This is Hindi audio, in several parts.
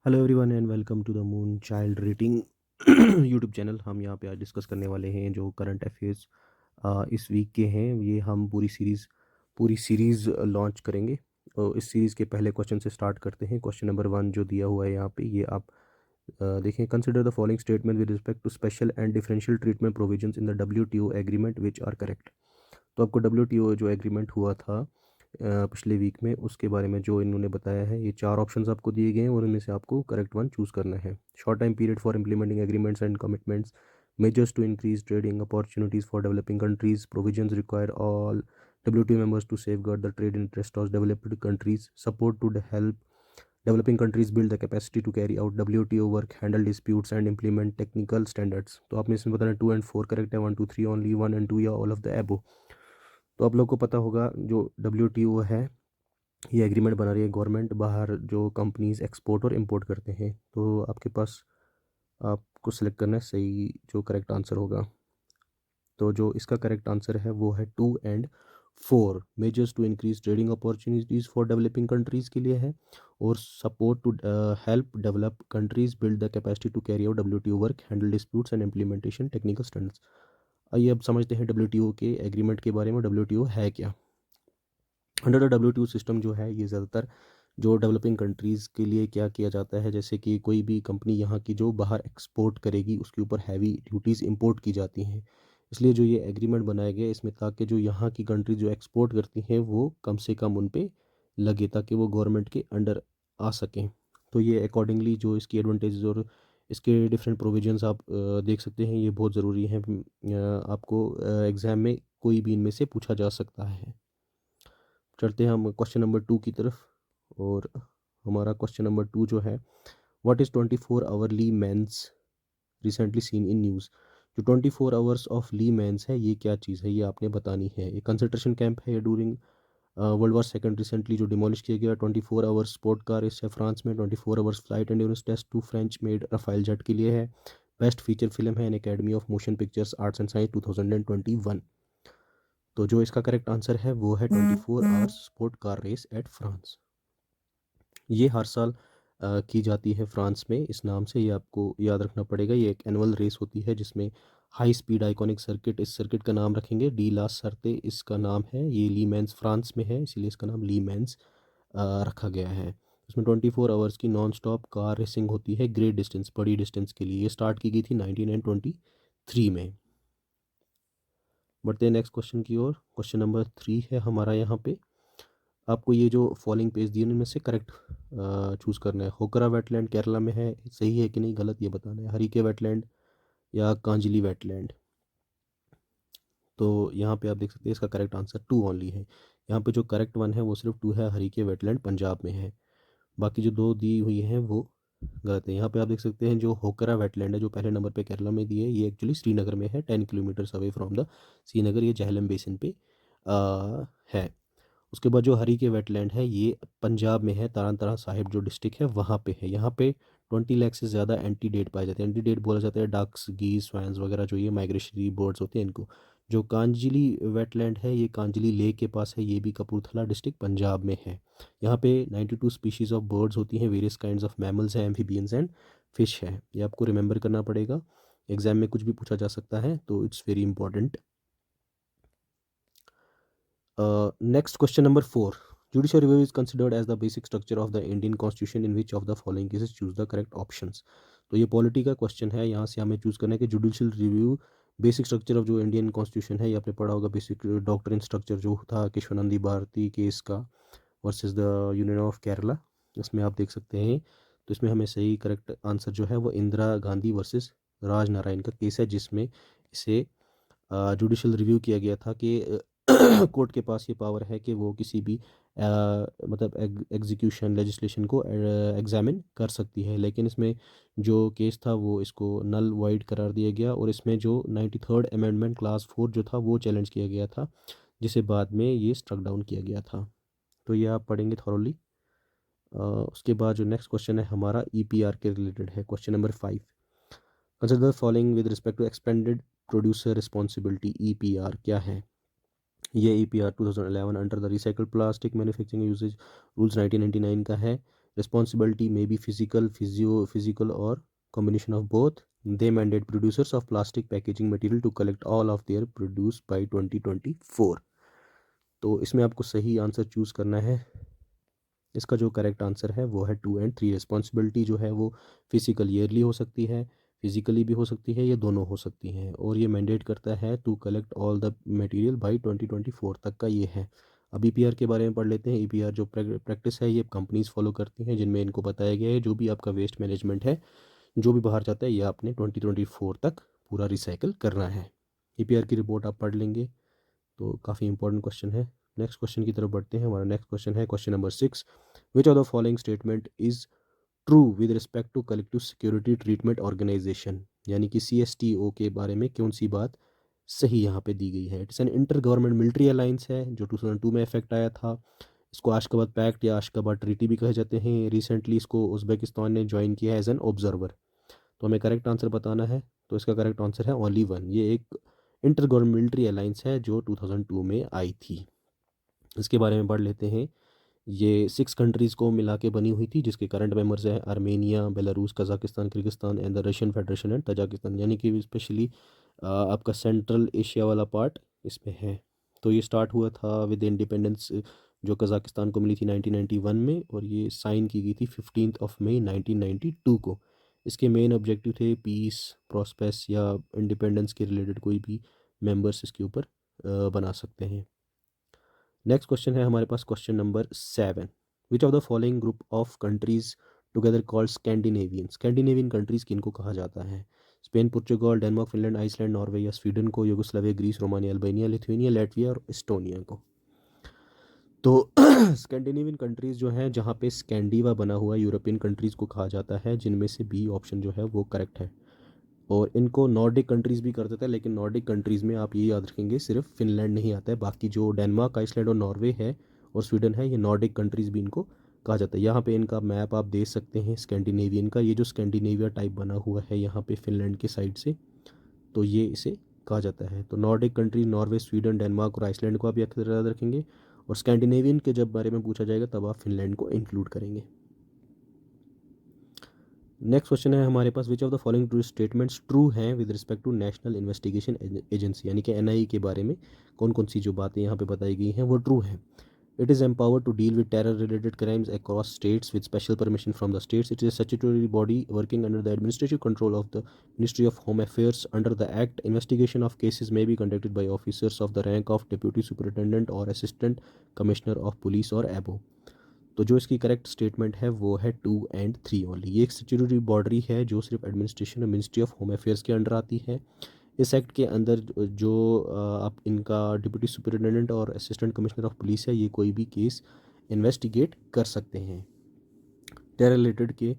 Hello everyone and welcome to the moon child reading YouTube channel. हम यहाँ पे आज डिस्कस करने वाले हैं जो करंट अफेयर्स इस वीक के हैं। ये हम पूरी सीरीज़ लॉन्च करेंगे। तो इस सीरीज़ के पहले क्वेश्चन से स्टार्ट करते हैं। क्वेश्चन नंबर 1 जो दिया हुआ है यहाँ पे, ये आप देखें। Consider the following statement with respect to special and differential treatment provisions in the WTO agreement which are correct. तो आपको डब्ल्यूटीओ जो एग्रीमेंट हुआ था पिछले वीक में, उसके बारे में जो इन्होंने बताया है, ये 4 ऑप्शंस आपको दिए गए हैं और इनमें से आपको करेक्ट वन चूज़ करना है। Short time period for implementing agreements and commitments, measures to increase trading opportunities for developing countries, provisions require all WTO members to safeguard the trade interest of developed countries, support to help developing countries build the capacity to carry out WTO work, handle disputes and implement technical standards। तो आपने इसमें बताना 2 and 4 करेक्ट है, 1 2 3 ओनली 1 and 2 या ऑल ऑफ द एबो। तो आप लोग को पता होगा जो WTO है, ये एग्रीमेंट बना रही है गवर्नमेंट बाहर जो कंपनीज एक्सपोर्ट और इंपोर्ट करते हैं। तो आपके पास आपको सिलेक्ट करना है सही जो करेक्ट आंसर होगा। तो जो इसका करेक्ट आंसर है वो है 2 and 4। Measures to increase trading opportunities for developing countries के लिए है, और support to help develop countries build the capacity to carry out WTO work, handle disputes and implementation technical standards. आइए अब समझते हैं WTO के एग्रीमेंट के बारे में। WTO है क्या? अंडर द WTO सिस्टम जो है, ये ज़्यादातर जो डेवलपिंग कंट्रीज़ के लिए क्या किया जाता है, जैसे कि कोई भी कंपनी यहाँ की जो बाहर एक्सपोर्ट करेगी उसके ऊपर हैवी ड्यूटीज़ इंपोर्ट की जाती हैं। इसलिए जो ये एग्रीमेंट बनाया गया इसमें, ताकि जो यहाँ की कंट्री जो एक्सपोर्ट करती हैं वो कम से कम उन पे लगे, ताकि वो गवर्नमेंट के अंडर आ सकें। तो ये अकॉर्डिंगली जो इसकी एडवांटेजेस और इसके डिफरेंट प्रोविजंस आप देख सकते हैं, ये बहुत ज़रूरी हैं। आपको एग्ज़ाम में कोई भी इनमें से पूछा जा सकता है। चलते हैं हम क्वेश्चन नंबर 2 की तरफ। और हमारा क्वेश्चन नंबर 2 जो है, what is 24 hour Le Mans recently seen in news. जो 24 आवर्स ऑफ ली मेंस है, ये क्या चीज़ है, ये आपने बतानी है। ये कंसंट्रेशन कैंप है ड्यूरिंग वर्ल्ड वॉर 2 रिसेंटली जो डिमोलिश किया गया। 24 आवर्स स्पोर्ट कार रेस है फ्रांस में। 24 hours flight endurance test 2 French made Rafale jet के लिए है। बेस्ट फीचर फिल्म है in Academy of Motion Pictures Arts and Science 2021। तो जो इसका करेक्ट आंसर है वो है 24 hours sport car race at France. ये हर साल की जाती है फ्रांस में इस नाम से, ये आपको याद रखना पड़ेगा। ये एक एनुअल रेस होती है जिसमें हाई स्पीड आइकॉनिक सर्किट, इस सर्किट का नाम रखेंगे डी ला सरते, इसका नाम है। ये ली मैंस फ्रांस में है, इसीलिए इसका नाम ली मैंस रखा गया है। इसमें 24 आवर्स की नॉन स्टॉप कार रेसिंग होती है ग्रेट डिस्टेंस, बड़ी डिस्टेंस के लिए। ये स्टार्ट की गई थी 1923 में। बढ़ते हैं नेक्स्ट क्वेश्चन की ओर। क्वेश्चन नंबर 3 है हमारा यहाँ पे। आपको ये जो फॉलोइंग पेज दिए इनमें से करेक्ट चूज़ करना है। होकरा वेटलैंड केरला में है, सही है कि नहीं, गलत ये बताना है। हरीके वेटलैंड या कांजिली वेटलैंड। तो यहाँ पे आप देख सकते हैं इसका करेक्ट आंसर 2 ओनली है। यहाँ पे जो करेक्ट वन है वो सिर्फ 2 है, हरीके वेटलैंड पंजाब में है। बाकी जो 2 दी हुई हैं वो गलत है। यहाँ पे आप देख सकते हैं जो होकरा वेटलैंड है जो पहले नंबर पे केरला में दी है, ये एक्चुअली श्रीनगर में है, 10 kilometres away from the Srinagar. ये झेलम बेसिन पे है। उसके बाद जो हरी के वेटलैंड है ये पंजाब में है, तारन तारा साहिब जो डिस्ट्रिक्ट है वहाँ पे है। यहाँ पे 20 लाख से ज़्यादा एंटीडेट पाए जाते हैं। एंटीडेट बोला जाता है डक्स, गीज, स्वैंस वगैरह जो ये माइग्रेशनरी बर्ड्स होते हैं इनको। जो कांजली वेटलैंड है ये कांजली लेक के पास है, ये भी कपूरथला डिस्ट्रिक्ट पंजाब में है। यहाँ पे 92 स्पीशीज़ ऑफ बर्ड्स होती हैं, वेरियस काइंड्स ऑफ मैमल्स हैं, एम्फीबियंस एंड फिश है। ये आपको रिमेंबर करना पड़ेगा, एग्जाम में कुछ भी पूछा जा सकता है, तो it's very important. Next question number 4. Judicial review is considered as the basic structure of the Indian Constitution in which of the following cases choose the correct options। तो ये पॉलिटी का क्वेश्चन है, यहाँ से हमें चूज़ करना है कि judicial review basic structure of जो इंडियन कॉन्स्टिट्यूशन है, ये आपने पढ़ा होगा बेसिक डॉक्ट्रिन स्ट्रक्चर जो था केशवानंदी भारती केस का versus the union of Kerala, इसमें आप देख सकते हैं। तो इसमें हमें सही करेक्ट आंसर जो है वो इंदिरा गांधी वर्सेस राज नारायण का केस है, जिसमें इसे जुडिशल रिव्यू किया गया था कि कोर्ट के पास ये पावर है कि वो किसी भी मतलब एग्जीक्यूशन लेजिस्लेशन को एग्जामिन कर सकती है। लेकिन इसमें जो केस था वो इसको नल वाइड करार दिया गया, और इसमें जो 93rd अमेंडमेंट क्लास 4 जो था वो चैलेंज किया गया था, जिसे बाद में ये स्ट्रक डाउन किया गया था। तो ये आप पढ़ेंगे थॉरली। उसके बाद जो नेक्स्ट क्वेश्चन है हमारा EPR के रिलेटेड है। Question number 5। Consider the following with respect to expanded producer responsibility. EPR क्या है? ये EPR 2011 under the recycle plastic manufacturing usages rules 1999 का है। Responsibility may be physical or combination of both. They mandate producers of plastic packaging material to collect all of their produce by 2024. तो इसमें आपको सही आंसर चूज़ करना है। इसका जो करेक्ट आंसर है वो है 2 एंड 3। रिस्पॉन्सिबिलिटी जो है वो फिजिकल ईयरली हो सकती है, फिजिकली भी हो सकती है, ये दोनों हो सकती हैं, और ये मैंडेट करता है to collect all the material by 2024 तक का ये है। अब ईपीआर के बारे में पढ़ लेते हैं। ईपीआर जो प्रैक्टिस है ये कंपनीज फॉलो करती हैं, जिनमें इनको बताया गया है जो भी आपका वेस्ट मैनेजमेंट है, जो भी बाहर जाता है, ये आपने 2024 तक पूरा रिसाइकिल करना है। ईपीआर की रिपोर्ट आप पढ़ लेंगे, तो काफ़ी इंपॉर्टेंट क्वेश्चन है। नेक्स्ट क्वेश्चन की तरफ बढ़ते हैं। हमारा नेक्स्ट क्वेश्चन है question number 6। Which of the following statement is true with respect to collective security treatment organisation, यानी कि CSTO के बारे में कौन सी बात सही यहाँ पे दी गई है। It's an inter government military alliance है जो 2002 में इफेक्ट आया था। इसको आशगाबाद पैक्ट या आशगाबाद ट्रीटी भी कहे जाते हैं। रिसेंटली इसको उज्बेकिस्तान ने ज्वाइन किया है एज एन ऑब्जर्वर। तो हमें करेक्ट आंसर बताना है, तो इसका करेक्ट आंसर है ओनली वन। ये एक इंटर गवर्नमेंट मिलिट्री अलायंस है जो 2002 में आई थी। इसके बारे में पढ़ लेते हैं। ये 6 कंट्रीज़ को मिला के बनी हुई थी, जिसके करंट मेंबर्स हैं Armenia, Belarus, Kazakhstan, Kyrgyzstan and the Russian federation and Tajikistan, यानी कि स्पेशली आपका सेंट्रल एशिया वाला पार्ट इसमें है। तो ये स्टार्ट हुआ था विद इंडिपेंडेंस जो कजाकिस्तान को मिली थी 1991 में, और ये साइन की गई थी 15 मई 1992 को। इसके मेन ऑब्जेक्टिव थे पीस, प्रॉस्पेस या इंडिपेंडेंस के रिलेटेड कोई भी मेंबर्स इसके ऊपर बना सकते हैं। नेक्स्ट क्वेश्चन है हमारे पास question number 7। Which of the following group of countries together called Scandinavian. Scandinavian countries किनको कहा जाता है। स्पेन, पुर्तगाल, डेनमार्क, फिनलैंड, आइसलैंड, नॉर्वे या स्वीडन को, Yugoslavia, Greece, Romania, Albania, Lithuania, Latvia और एस्टोनिया को। तो स्कैंडिनेवियन कंट्रीज़ जो हैं, जहाँ पे स्कैंडिवा बना हुआ यूरोपियन कंट्रीज़ को कहा जाता है, जिनमें से बी ऑप्शन जो है वो करेक्ट है। और इनको नॉर्डिक कंट्रीज़ भी कर देता है, लेकिन नॉर्डिक कंट्रीज़ में आप ये याद रखेंगे सिर्फ फिनलैंड नहीं आता है। बाकी जो डेनमार्क, आइसलैंड और नॉर्वे है और स्वीडन है, ये नॉर्डिक कंट्रीज़ भी इनको कहा जाता है। यहाँ पे इनका मैप आप देख सकते हैं स्कैंडिनेवियन का। ये जो स्कैंडिनेविया टाइप बना हुआ है यहाँ पे फिनलैंड के साइड से, तो ये इसे कहा जाता है। तो Nordic country Norway, Sweden, Denmark और आइसलैंड को आप याद रखेंगे, और स्कैंडिनेवियन के जब बारे में पूछा जाएगा तब आप फिनलैंड को इंक्लूड करेंगे। नेक्स्ट क्वेश्चन है हमारे पास। Which of the following true statements true हैं with respect to National Investigation Agency, यानी कि NIA के बारे में कौन कौन सी जो बातें यहाँ पे बताई गई हैं वो ट्रू हैं। It is empowered to deal with terror related crimes across states with special permission from the states. It is a statutory body working under the administrative control of the Ministry of Home Affairs. Under the Act, investigation of cases may be conducted by officers of the rank of Deputy Superintendent or Assistant Commissioner of Police or above. तो जो इसकी करेक्ट स्टेटमेंट है वो है 2 एंड 3 ओनली। ये एक स्टैट्यूटरी बॉडी है जो सिर्फ एडमिनिस्ट्रेशन और मिनिस्ट्री ऑफ होम अफेयर्स के अंडर आती है। इस एक्ट के अंदर जो आप इनका डिप्टी सुपरिटेंडेंट और असिस्टेंट कमिश्नर ऑफ पुलिस है, ये कोई भी केस इन्वेस्टिगेट कर सकते हैं। टेरर रिलेटेड के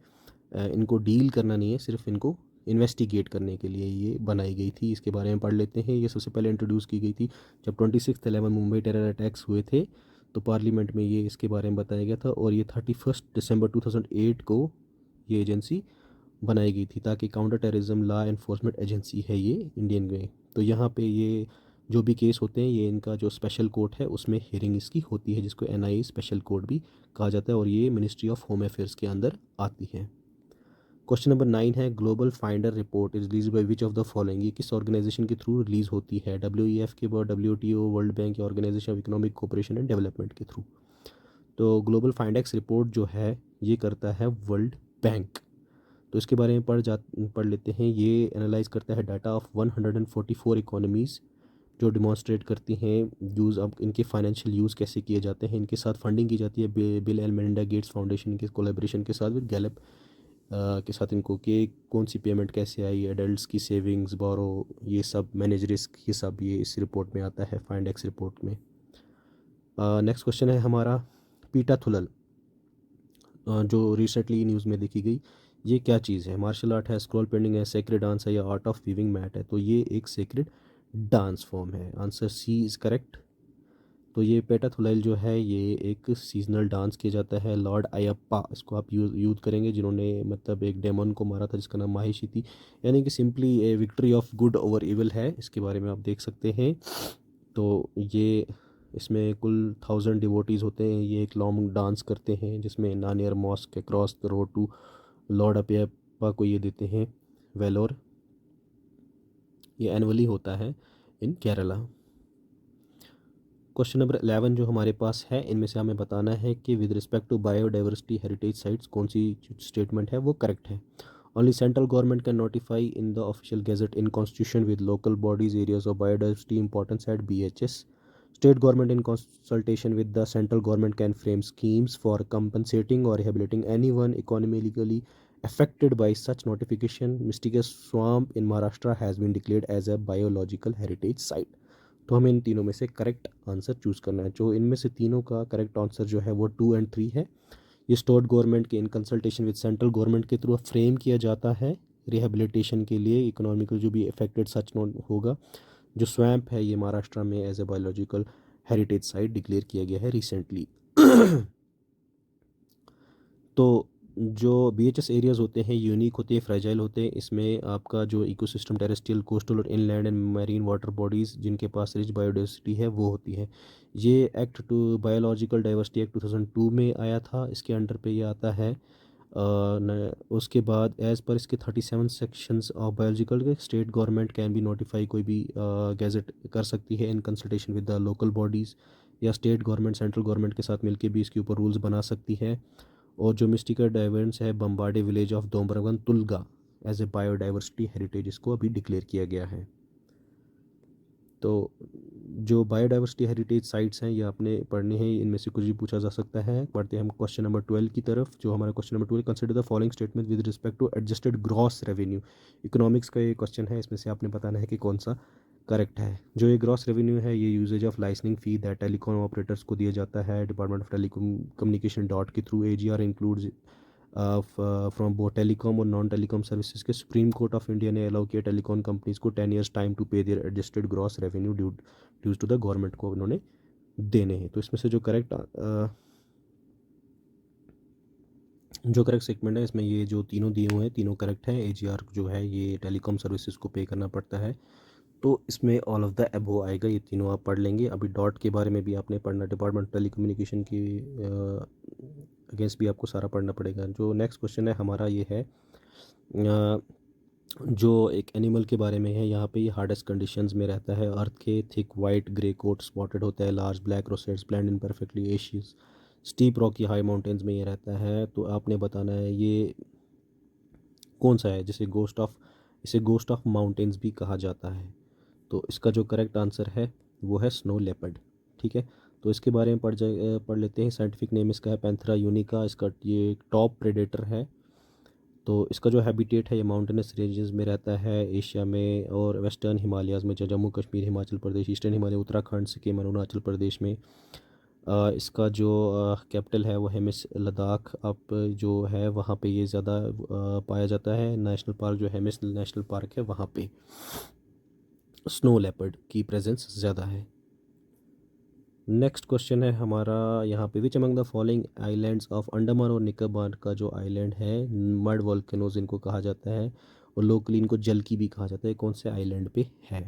इनको डील करना नहीं है, सिर्फ इनको इन्वेस्टिगेट करने के लिए ये बनाई गई थी। इसके बारे में पढ़ लेते हैं। ये सबसे पहले इंट्रोड्यूस की गई थी जब 26/11 मुंबई टेरर अटैक्स हुए थे, तो पार्लियामेंट में ये इसके बारे में बताया गया था। और ये 31 दिसंबर 2008 को ये एजेंसी बनाई गई थी, ताकि counter terrorism law enforcement agency है ये इंडियन में। तो यहाँ पे ये जो भी केस होते हैं, ये इनका जो स्पेशल कोर्ट है उसमें हियरिंग इसकी होती है, जिसको NIA स्पेशल कोर्ट भी कहा जाता है, और ये मिनिस्ट्री ऑफ होम अफेयर्स के अंदर आती है। क्वेश्चन नंबर 9 है global finder report is release by which of the following. ये किस ऑर्गेनाइजेशन के थ्रू रिलीज होती है। WEF के बाद, WTO, वर्ल्ड बैंक या organisation of economic cooperation and development के थ्रू। तो ग्लोबल फाइंडेक्स रिपोर्ट जो है ये करता है वर्ल्ड बैंक। तो इसके बारे में पढ़ लेते हैं। ये एनालाइज करता है डाटा ऑफ 144 इकोनॉमीज़, जो डिमॉन्स्ट्रेट करती हैं यूज़ अब इनके फाइनेंशियल यूज़ कैसे किए जाते हैं। इनके साथ फंडिंग की जाती है bill and Melinda Gates foundation के कोलैबोरेशन के साथ विद गैलप के साथ इनको कि कौन सी पेमेंट कैसे आई, एडल्ट्स की सेविंग्स, बोरो, ये सब मैनेज रिस्क, ये सब ये इस रिपोर्ट में आता है, फाइंडेक्स रिपोर्ट में। नेक्स्ट क्वेश्चन है हमारा पीटा थुलल, जो रिसेंटली न्यूज़ में देखी गई। ये क्या चीज़ है। मार्शल आर्ट है, स्क्रॉल पेंटिंग है, सेक्रेड डांस है या आर्ट ऑफ वीविंग मैट है। तो ये एक सेक्रेड डांस फॉर्म है। Answer C is correct. तो ये पेटाथुलाइल जो है ये एक सीजनल डांस किया जाता है। लॉर्ड अयप्पा इसको आप यूज़ करेंगे, जिन्होंने मतलब एक डेमन को मारा था जिसका नाम माहिशी थी, यानी कि simply A victory of good over evil है। इसके बारे में आप देख सकते हैं। तो ये इसमें कुल 1000 डिवोटीज़ होते हैं। ये एक लॉन्ग डांस करते हैं जिसमें नानियर mosque across the road to Lord Ayyappa को ये देते हैं वेलोर। ये एनुअली होता है इन केरला। क्वेश्चन नंबर 11 जो हमारे पास है, इनमें से हमें बताना है कि with respect to biodiversity heritage sites कौन सी स्टेटमेंट है वो करेक्ट है। Only central government can notify in the official gazette in constitution with local bodies areas of biodiversity importance at BHS। State government in consultation with the central government can frame schemes for compensating और rehabilitating anyone economically affected by such notification. Mystica swamp in Maharashtra has been declared as a biological heritage site. तो हमें इन तीनों में से करेक्ट आंसर चूज़ करना है। जो इनमें से तीनों का करेक्ट आंसर जो है वो 2 और 3 है। ये स्टेट गवर्नमेंट के इन कंसल्टेशन विद सेंट्रल गवर्नमेंट के थ्रू फ्रेम किया जाता है रिहेबिलिटेशन के लिए, इकोनॉमिकल जो भी अफेक्टेड सच होगा। जो स्वैम्प है ये महाराष्ट्र में as a biological heritage site declare किया गया है रिसेंटली। तो जो BHS एरियाज़ होते हैं यूनिक होते हैं, फ्रेजाइल होते हैं। इसमें आपका जो इकोसिस्टम टेरेस्ट्रियल कोस्टल और inland and marine water bodies जिनके पास रिच बायोडाइवर्सिटी है वो होती है। ये act to biological diversity act 2002 में आया था, इसके अंडर पे ये आता है। उसके बाद एज़ पर इसके 37 सेक्शंस ऑफ बायोलॉजिकल के state government can be notify, कोई भी गैजेट कर सकती है इन consultation with the local bodies, या स्टेट गवर्नमेंट सेंट्रल गवर्नमेंट के साथ मिलकर भी इसके ऊपर रूल्स बना सकती है। और जो मिस्टिका डाइवर्स है बम्बाडे विलेज ऑफ दोम्बरवन तुलगा एज ए बायोडाइवर्सिटी हेरिटेज इसको अभी डिक्लेयर किया गया है। तो जो बायोडाइवर्सिटी हेरिटेज साइट्स हैं ये आपने पढ़ने हैं, इनमें से कुछ भी पूछा जा सकता है। पढ़ते हैं हम क्वेश्चन नंबर 12 की तरफ। जो हमारा question number 12, consider the following statement with respect to adjusted gross revenue. Economics का ये क्वेश्चन है, इसमें से आपने बताना है कि कौन सा करेक्ट है। जो ये ग्रॉस रेवेन्यू है ये usage of licensing fee that telecom operators को दिया जाता है department of telecom communication DoT के through. AGR includes from both telecom और नॉन टेलीकॉम सर्विसेज के। सुप्रीम कोर्ट ऑफ इंडिया ने अलाउ किया टेलीकॉम कंपनीज को 10 years time to pay their adjusted gross revenue dues to the government को उन्होंने देने हैं। तो इसमें से जो करेक्ट सेगमेंट है इसमें ये जो तीनों दिए हुए हैं तीनों करेक्ट हैं। AGR जो है ये टेलीकॉम सर्विसेज को पे करना पड़ता है, तो इसमें ऑल ऑफ द अबव आएगा। ये तीनों आप पढ़ लेंगे। अभी डॉट के बारे में भी आपने पढ़ना, डिपार्टमेंट टेलीकम्युनिकेशन की अगेंस्ट भी आपको सारा पढ़ना पड़ेगा। जो नेक्स्ट क्वेश्चन है हमारा ये है जो एक एनिमल के बारे में है। यहाँ पे ये हार्डेस्ट कंडीशंस में रहता है, अर्थ के thick white grey coat spotted होता है, large black rosettes blend in perfectly एशियस स्टीप रॉकी हाई माउंटेन्स में ये रहता है। तो आपने बताना है ये कौन सा है इसे गोस्ट ऑफ माउंटेन्स भी कहा जाता है। तो इसका जो करेक्ट आंसर है वो है स्नो लेपर्ड। ठीक है, तो इसके बारे में पढ़ लेते हैं। साइंटिफिक नेम इसका है पैंथेरा यूनिका। इसका ये टॉप प्रेडेटर है। तो इसका जो हैबिटेट है ये माउंटेनस रेंजेस में रहता है एशिया में और वेस्टर्न हिमालयाज़ में, जम्मू कश्मीर हिमाचल प्रदेश, ईस्टर्न हिमालय उत्तराखंड सिक्किम और अरुणाचल प्रदेश में। इसका जो कैपिटल है वो हेमिस लद्दाख अब जो है वहाँ पे ये ज़्यादा पाया जाता है। नेशनल पार्क जो हेमिस नेशनल पार्क है वहाँ पे स्नो लेपर्ड की प्रेजेंस ज़्यादा है। नेक्स्ट क्वेश्चन है हमारा यहाँ पे, which among the following islands of Andaman और निकोबार का जो आइलैंड है मड वॉल्केनोज इनको कहा जाता है और लोकली इनको जल की भी कहा जाता है, कौन से आइलैंड पे है।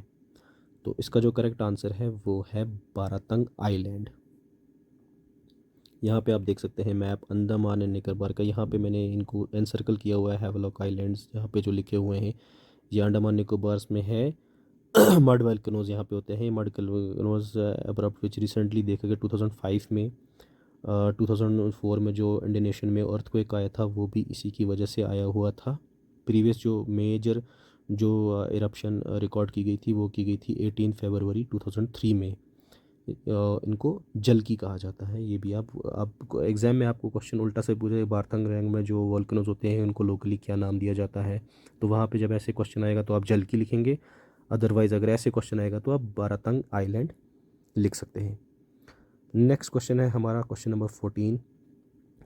तो इसका जो करेक्ट आंसर है वो है बारातंग आइलैंड। यहाँ पे आप देख सकते हैं मैप अंडमान एंड निकोबार का। यहाँ पे मैंने इनको एनसर्कल किया हुआ है हैवलॉक आइलैंड्स, यहाँ पे जो लिखे हुए हैं ये अंडमान निकोबार में है। मड वॉल्केनोज यहाँ पे होते हैं। मड वॉल्केनोज अब्रप्ट विच रिसेंटली देखा गया 2005 में। 2004 में जो इंडोनेशिया में अर्थक्वेक आया था वो भी इसी की वजह से आया हुआ था। प्रीवियस जो मेजर जो इरप्शन रिकॉर्ड की गई थी वो की गई थी 18 फरवरी 2003 में। इनको जल की कहा जाता है। ये भी आप एग्ज़ाम में आपको क्वेश्चन उल्टा से पूछे, बारतंग रैंग में जो वॉल्केनोज होते हैं उनको लोकली क्या नाम दिया जाता है, तो वहाँ पे जब ऐसे क्वेश्चन आएगा तो आप जल की लिखेंगे। अदरवाइज़ अगर ऐसे क्वेश्चन आएगा तो आप बारातंग आइलैंड लिख सकते हैं। नेक्स्ट क्वेश्चन है हमारा क्वेश्चन नंबर 14।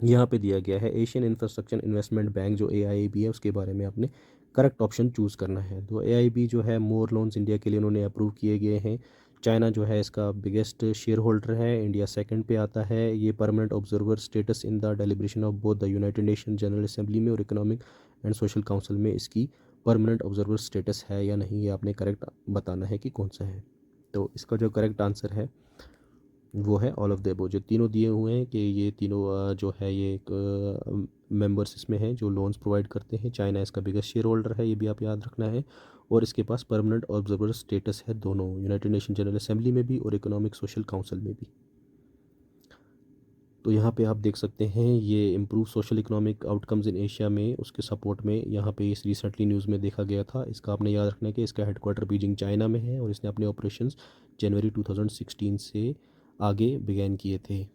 यहाँ पे दिया गया है एशियन इंफ्रास्ट्रक्चर इन्वेस्टमेंट बैंक जो AIIB है उसके बारे में आपने करेक्ट ऑप्शन चूज़ करना है। तो AIIB जो है मोर लोन्स इंडिया के लिए उन्होंने अप्रूव किए गए हैं। चाइना जो है इसका बिगेस्ट शेयर होल्डर है, इंडिया सेकंड पे आता है। ये permanent observer status in the deliberation of both the United nation general assembly में और इकोनॉमिक एंड सोशल काउंसिल में इसकी परमानेंट ऑब्जर्वर स्टेटस है या नहीं, ये आपने करेक्ट बताना है कि कौन सा है। तो इसका जो करेक्ट आंसर है वो है ऑल ऑफ द अबव। जो तीनों दिए हुए हैं कि ये तीनों जो है ये एक मेंबर्स इसमें हैं जो लोन्स प्रोवाइड करते हैं। चाइना इसका बिगेस्ट शेयर होल्डर है, ये भी आप याद रखना है। और इसके पास परमानेंट ऑब्जर्वर स्टेटस है दोनों, यूनाइटेड नेशन जनरल असेंबली में भी और इकोनॉमिक सोशल काउंसिल में भी। तो यहाँ पे आप देख सकते हैं ये improve social economic outcomes in Asia में, उसके सपोर्ट में यहाँ पे इस रिसेंटली न्यूज़ में देखा गया था। इसका आपने याद रखना है कि इसका हेडक्वार्टर बीजिंग चाइना में है और इसने अपने ऑपरेशंस जनवरी 2016 से आगे बिगैन किए थे।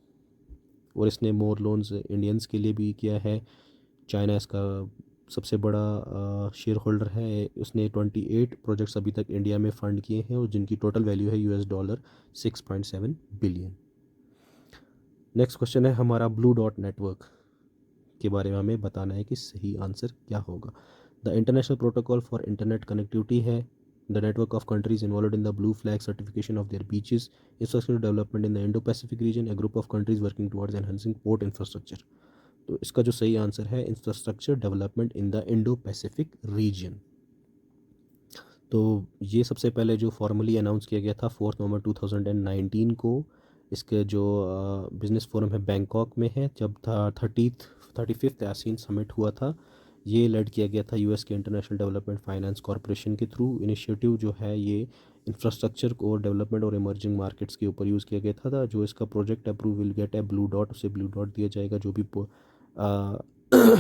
और इसने मोर लोन्स इंडियंस के लिए भी किया है। चाइना इसका सबसे बड़ा शेयर होल्डर है। उसने 28 प्रोजेक्ट्स अभी तक इंडिया में फ़ंड किए हैं और जिनकी टोटल वैल्यू है $6.7 बिलियन। नेक्स्ट क्वेश्चन है हमारा, ब्लू डॉट नेटवर्क के बारे में हमें बताना है कि सही आंसर क्या होगा। The international protocol for internet connectivity है the network of countries involved in the blue flag certification of their beaches, infrastructure development in the Indo Pacific region, a group of countries working towards enhancing port infrastructure. तो इसका जो सही आंसर है infrastructure development in the Indo Pacific region. तो ये सबसे पहले जो फॉर्मली अनाउंस किया गया था 4 नवंबर 2019 को। इसके जो बिज़नेस फोरम है बैंकॉक में है, जब था 35th ASEAN समिट हुआ था। ये लेड किया गया था यूएस के इंटरनेशनल डेवलपमेंट फाइनेंस कॉरपोरेशन के थ्रू। इनिशिएटिव जो है ये इंफ्रास्ट्रक्चर को डेवलपमेंट और इमर्जिंग मार्केट्स के ऊपर यूज़ किया गया था। जो इसका project approve will get A blue dot, उसे ब्लू डॉट दिया जाएगा जो भी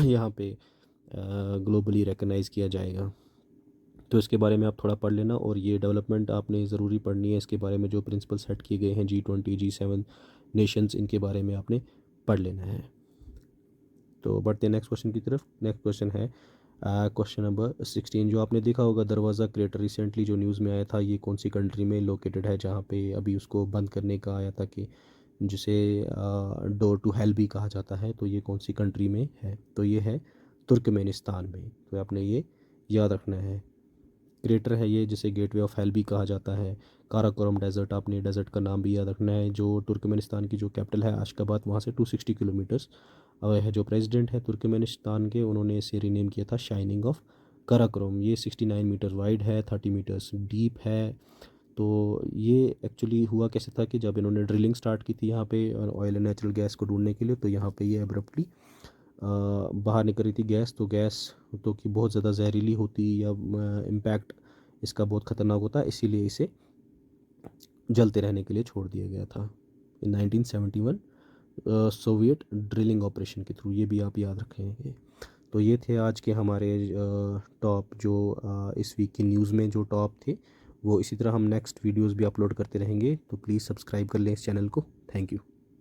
यहाँ पे ग्लोबली रिकग्नाइज़ किया जाएगा। तो इसके बारे में आप थोड़ा पढ़ लेना और ये डेवलपमेंट आपने ज़रूरी पढ़नी है। इसके बारे में जो प्रिंसिपल सेट किए गए हैं G20 G7 नेशंस, इनके बारे में आपने पढ़ लेना है। तो बढ़ते हैं नेक्स्ट क्वेश्चन की तरफ। नेक्स्ट क्वेश्चन है क्वेश्चन नंबर 16। जो आपने देखा होगा दरवाज़ा क्रेटर रिसेंटली जो न्यूज़ में आया था, ये कौन सी कंट्री में लोकेटेड है, जहाँ पे अभी उसको बंद करने का आया था कि जिसे डोर टू हेल भी कहा जाता है। तो ये कौन सी कंट्री में है, तो ये है तुर्कमेनिस्तान में। तो आपने ये याद रखना है। क्रेटर है ये जिसे गेटवे ऑफ हेल भी कहा जाता है। काराकोरम डेजर्ट, आपने डेजर्ट का नाम भी याद रखना है। जो तुर्कमेनिस्तान की जो कैपिटल है अशगाबाद, वहाँ से 260 किलोमीटर्स अवे है। जो प्रेसिडेंट है तुर्कमेनिस्तान के, उन्होंने इसे रीनेम किया था शाइनिंग ऑफ काराकोरम। ये 69 मीटर वाइड है, 30 मीटर्स डीप है। तो ये एक्चुअली हुआ कैसे था कि जब इन्होंने ड्रिलिंग स्टार्ट की थी यहाँ पे ऑयल एंड नेचुरल गैस को ढूंढने के लिए, तो यहाँ पे ये एब्रप्टली बाहर निकल रही थी गैस। तो गैस तो कि बहुत ज़्यादा जहरीली होती या इम्पैक्ट इसका बहुत ख़तरनाक होता है, इसीलिए इसे जलते रहने के लिए छोड़ दिया गया था इन 1971 सोवियत ड्रिलिंग ऑपरेशन के थ्रू। ये भी आप याद रखेंगे। तो ये थे आज के हमारे टॉप जो इस वीक की न्यूज़ में जो टॉप थे वो। इसी तरह हम नेक्स्ट वीडियोस भी अपलोड करते रहेंगे, तो प्लीज़ सब्सक्राइब कर लें इस चैनल को। Thank you.